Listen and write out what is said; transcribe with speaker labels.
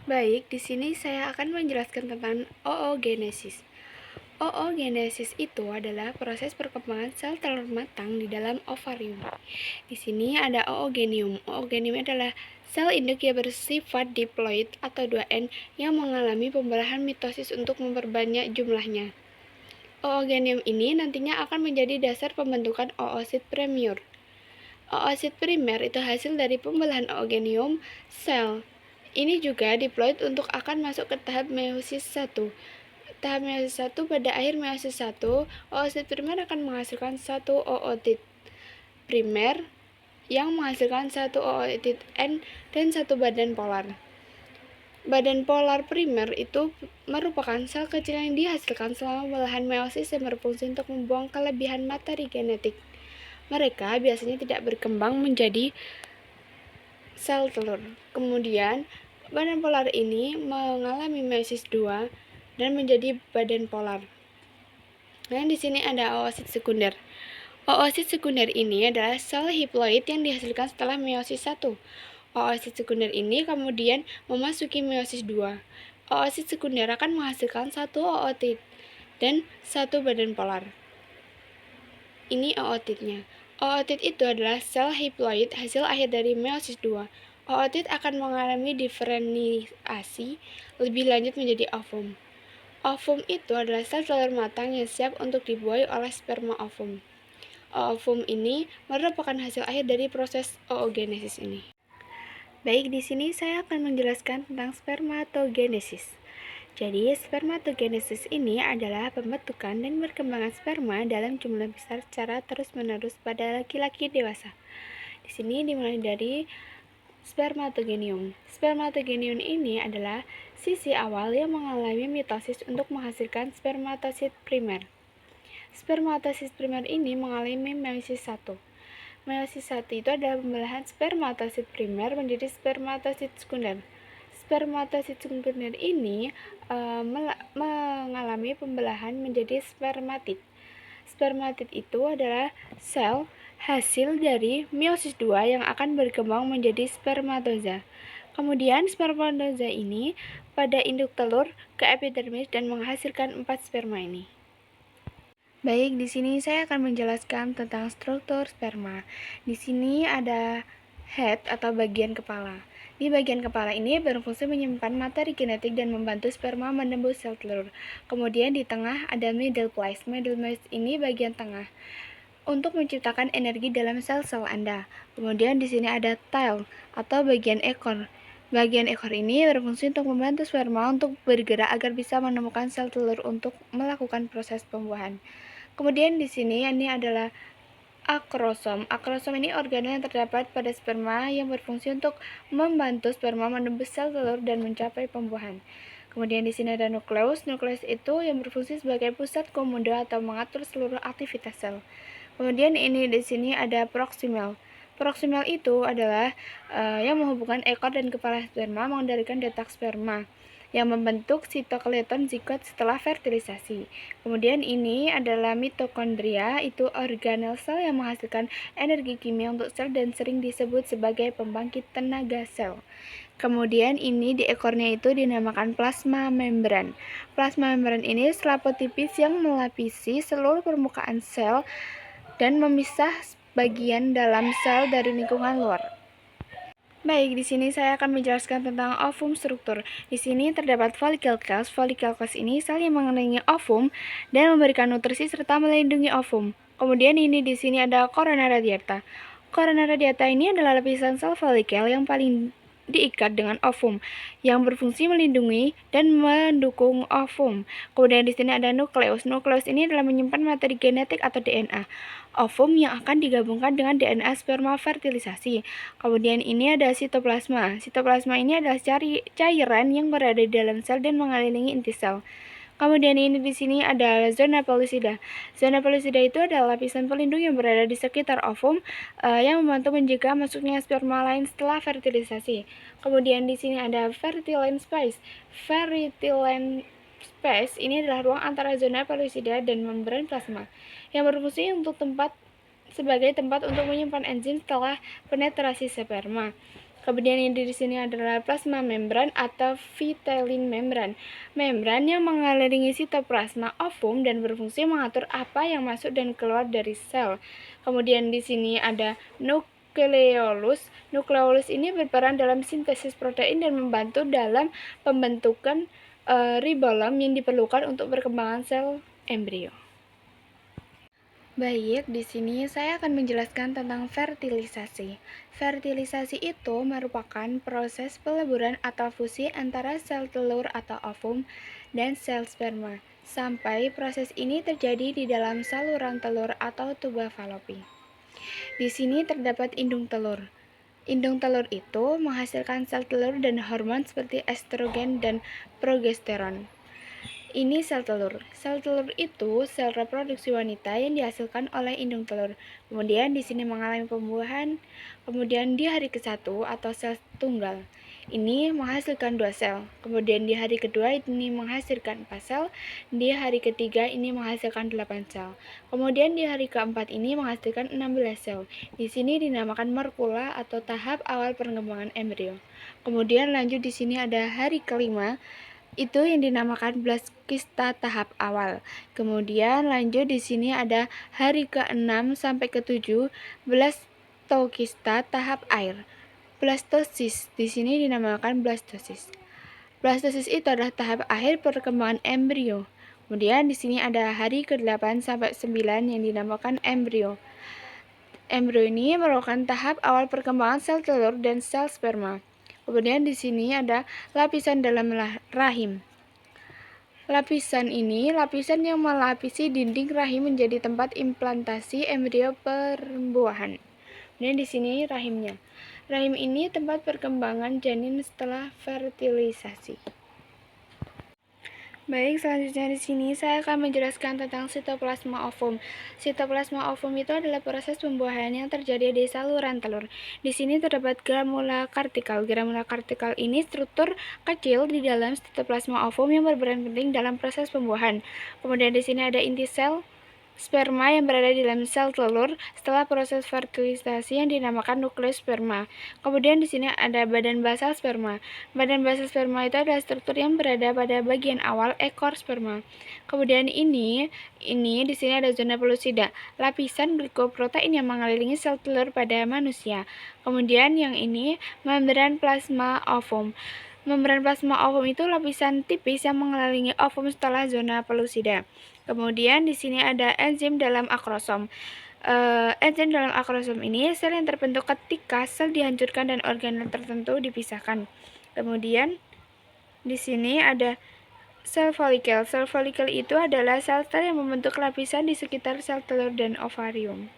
Speaker 1: Baik, di sini saya akan menjelaskan tentang oogenesis. Oogenesis itu adalah proses perkembangan sel telur matang di dalam ovarium. Di sini ada oogenium. Oogenium adalah sel induk yang bersifat diploid atau 2N yang mengalami pembelahan mitosis untuk memperbanyak jumlahnya. Oogenium ini nantinya akan menjadi dasar pembentukan oosit primer. Oosit primer itu hasil dari pembelahan oogenium sel. Ini juga diploid untuk akan masuk ke tahap meiosis 1. Tahap meiosis 1 pada akhir meiosis 1, oosit primer akan menghasilkan satu ootit primer yang menghasilkan satu ootit N dan satu badan polar. Badan polar primer itu merupakan sel kecil yang dihasilkan selama pembelahan meiosis yang berfungsi untuk membuang kelebihan materi genetik. Mereka biasanya tidak berkembang menjadi sel telur. Kemudian, badan polar ini mengalami meiosis 2 dan menjadi badan polar. Nah, di sini ada oosit sekunder. Oosit sekunder ini adalah sel hiploid yang dihasilkan setelah meiosis 1. Oosit sekunder ini kemudian memasuki meiosis 2. Oosit sekunder akan menghasilkan satu ootit dan satu badan polar. Ini ootitnya. Ootit itu adalah sel hiploid hasil akhir dari meiosis 2. Ootit akan mengalami diferensiasi lebih lanjut menjadi ovum. Ovum itu adalah sel telur matang yang siap untuk dibuai oleh sperma ovum. Ovum ini merupakan hasil akhir dari proses oogenesis ini. Baik, di sini saya akan menjelaskan tentang spermatogenesis. Jadi, spermatogenesis ini adalah pembentukan dan perkembangan sperma dalam jumlah besar secara terus-menerus pada laki-laki dewasa. Di sini dimulai dari spermatogenium. Spermatogenium ini adalah sisi awal yang mengalami mitosis untuk menghasilkan spermatosit primer. Spermatosit primer ini mengalami meiosis 1. Meiosis 1 itu adalah pembelahan spermatosit primer menjadi spermatosit sekunder. Spermatosit sekunder ini mengalami pembelahan menjadi spermatid. Spermatid itu adalah sel hasil dari meiosis 2 yang akan berkembang menjadi spermatoza. Kemudian spermatoza ini pada induk telur ke epidermis dan menghasilkan 4 sperma ini. Baik, di sini saya akan menjelaskan tentang struktur sperma. Di sini ada head atau bagian kepala. Di bagian kepala ini berfungsi menyimpan materi genetik dan membantu sperma menembus sel telur. Kemudian di tengah ada middle place. Middle place ini bagian tengah untuk menciptakan energi dalam sel-sel Anda. Kemudian di sini ada tail atau bagian ekor. Bagian ekor ini berfungsi untuk membantu sperma untuk bergerak agar bisa menemukan sel telur untuk melakukan proses pembuahan. Kemudian di sini ini adalah akrosom. Akrosom ini organel yang terdapat pada sperma yang berfungsi untuk membantu sperma menembus sel telur dan mencapai pembuahan. Kemudian di sini ada nukleus. Nukleus itu yang berfungsi sebagai pusat komodo atau mengatur seluruh aktivitas sel. Kemudian ini di sini ada proksimal. Proksimal itu adalah yang menghubungkan ekor dan kepala sperma mengendalikan detak sperma yang membentuk sitoskeleton zigot setelah fertilisasi. Kemudian ini adalah mitokondria, itu organel sel yang menghasilkan energi kimia untuk sel dan sering disebut sebagai pembangkit tenaga sel. Kemudian ini di ekornya itu dinamakan plasma membran. Plasma membran ini selaput tipis yang melapisi seluruh permukaan sel dan memisah bagian dalam sel dari lingkungan luar. Baik, di sini saya akan menjelaskan tentang ovum struktur. Di sini terdapat follicle cells. Follicle cells ini sel yang mengelilingi ovum dan memberikan nutrisi serta melindungi ovum. Kemudian ini di sini ada corona radiata. Corona radiata ini adalah lapisan sel follicle yang paling diikat dengan ovum yang berfungsi melindungi dan mendukung ovum. Kemudian di sini ada nukleus. Nukleus ini adalah menyimpan materi genetik atau DNA ovum yang akan digabungkan dengan DNA sperma fertilisasi. Kemudian ini ada sitoplasma. Sitoplasma ini adalah cairan yang berada di dalam sel dan mengelilingi inti sel. Kemudian ini di sini ada zona pellucida. Zona pellucida itu adalah lapisan pelindung yang berada di sekitar ovum yang membantu mencegah masuknya sperma lain setelah fertilisasi. Kemudian di sini ada fertilized space. Fertilized space ini adalah ruang antara zona pellucida dan membran plasma yang berfungsi sebagai tempat untuk menyimpan enzim setelah penetrasi sperma. Kemudian yang di sini adalah plasma membran atau vitelline membran. Membran yang mengelilingi sitoplasma ovum dan berfungsi mengatur apa yang masuk dan keluar dari sel. Kemudian di sini ada nukleolus. Nukleolus ini berperan dalam sintesis protein dan membantu dalam pembentukan ribolum yang diperlukan untuk perkembangan sel embrio. Baik, di sini saya akan menjelaskan tentang fertilisasi. Fertilisasi itu merupakan proses peleburan atau fusi antara sel telur atau ovum dan sel sperma, sampai proses ini terjadi di dalam saluran telur atau tuba falopi. Di sini terdapat indung telur. Indung telur itu menghasilkan sel telur dan hormon seperti estrogen dan progesteron. Ini sel telur. Sel telur itu sel reproduksi wanita yang dihasilkan oleh indung telur. Kemudian di sini mengalami pembuahan. Kemudian di hari ke-1 atau sel tunggal ini menghasilkan 2 sel. Kemudian di hari kedua ini menghasilkan 4 sel. Di hari ketiga ini menghasilkan 8 sel. Kemudian di hari keempat ini menghasilkan 16 sel. Di sini dinamakan morkula atau tahap awal perkembangan embrio. Kemudian lanjut di sini ada hari kelima. Itu yang dinamakan blastokista tahap awal. Kemudian lanjut di sini ada hari ke-6 sampai ke-7 blastokista tahap air. Blastosis di sini dinamakan blastosis. Blastosis itu adalah tahap akhir perkembangan embrio. Kemudian di sini ada hari ke-8 sampai 9 yang dinamakan embrio. Embrio ini merupakan tahap awal perkembangan sel telur dan sel sperma. Kemudian di sini ada lapisan dalam rahim. Lapisan ini lapisan yang melapisi dinding rahim menjadi tempat implantasi embrio perembuahan. Kemudian di sini rahimnya. Rahim ini tempat perkembangan janin setelah fertilisasi. Baik, selanjutnya di sini saya akan menjelaskan tentang sitoplasma ovum. Sitoplasma ovum itu adalah proses pembuahan yang terjadi di saluran telur. Di sini terdapat granula kartikal. Granula kartikal ini struktur kecil di dalam sitoplasma ovum yang berperan penting dalam proses pembuahan. Kemudian di sini ada inti sel sperma yang berada di dalam sel telur setelah proses fertilisasi yang dinamakan nukleus sperma. Kemudian di sini ada badan basal sperma. Badan basal sperma itu adalah struktur yang berada pada bagian awal ekor sperma. Kemudian ini di sini ada zona pelusida, lapisan glikoprotein yang mengelilingi sel telur pada manusia. Kemudian yang ini membran plasma ovum. Membran plasma ovum itu lapisan tipis yang mengelilingi ovum setelah zona pelusida. Kemudian di sini ada enzim dalam akrosom. Enzim dalam akrosom ini sel yang terbentuk ketika sel dihancurkan dan organel tertentu dipisahkan. Kemudian di sini ada sel folikel. Sel folikel itu adalah sel-sel yang membentuk lapisan di sekitar sel telur dan ovarium.